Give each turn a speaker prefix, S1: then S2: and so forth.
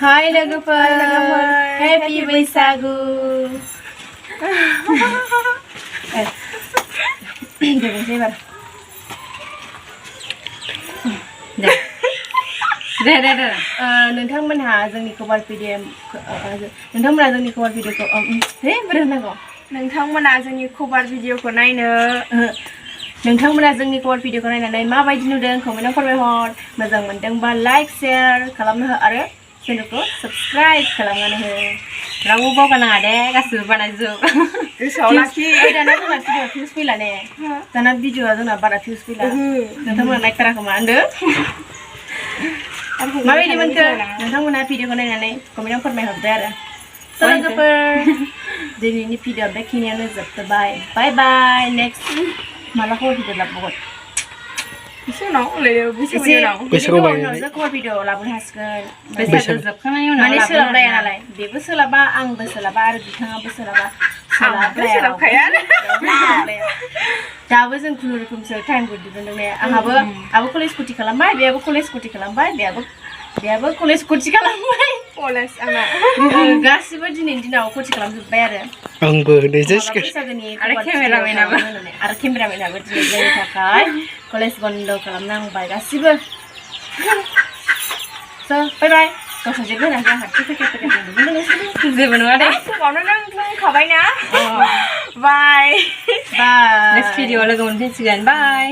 S1: Hai logoper, Happy Bwisagu. Jangan sih bar. Dah. नोंथांमोनहा जोंनि कभार video नोंथांमोनहा जोंनि कभार भिडिअखौ बोरैनांगौ नोंथांमोनहा जोंनि कभार भिडिअखौ नायनो नोंथांमोनहा जोंनि कभार भिडिअखौ नायनानै माबायदि नुदों कमेन्टआव फोरमायहर मोजां मोनदोंबा लाइक शेयार खालामनो हो आरो चेनेलखौ साबस्क्राइब खालामनानै हो रावबो बावगारनाङा दे गासिबो बानायजोब गोसोआव लाखि दाना जोंना भिडिअ भिउस फैला ने दाना भिडिअआ जोंना बारा भिउस फैला नोंथांमोनहा नायथाराखै मा होनदों माबायदि मोनखो नोंथांमोनहा भिडिअखौ नायनानै कमेन्टआव फोरमायहरदो आरो लोगोफोर दिनैनि भिडिअआ बेखिनियावनो जोबथ'बाय बाय बाय नेक्स्ट माला कभार भिडिअ लाबोगोन एसे उनाव बैसागु उनावसो कभार भिडिअ लाबोनो हासिगोन बैसागु जोबखांनायनि उनाव माने सोलाबलाया नालाय बेबो सोलाबा आंबो सोलाबा आरो बिथाङाबो सोलाबा सोलाबखाया दाबो जों खुनुरुखुमसो टाइमखौ दिहुनदों ने आंहाबो कलेज खथि खालामबाय बेयाबो कलेज खथि खालामबाय बेयाबो कलेज खथि खालामबाय कलेज आंना गासिबो दिनैनि दिनाव खथि खालामजोब्बाय आरो आंबो बैसागोनि आरो केमेरामेनाबो दिनै जोंनि थाखाय कलेज बन्द खालामनांबाय गासिबो स' बाय बाय गावसोर जेबो होनाखै आंहा जेबो नङा दे फुङावनो नों बुंखाबाय ना बाय नेक्स्ट भिडिअ लोगो मोनफिनसिगोन बाय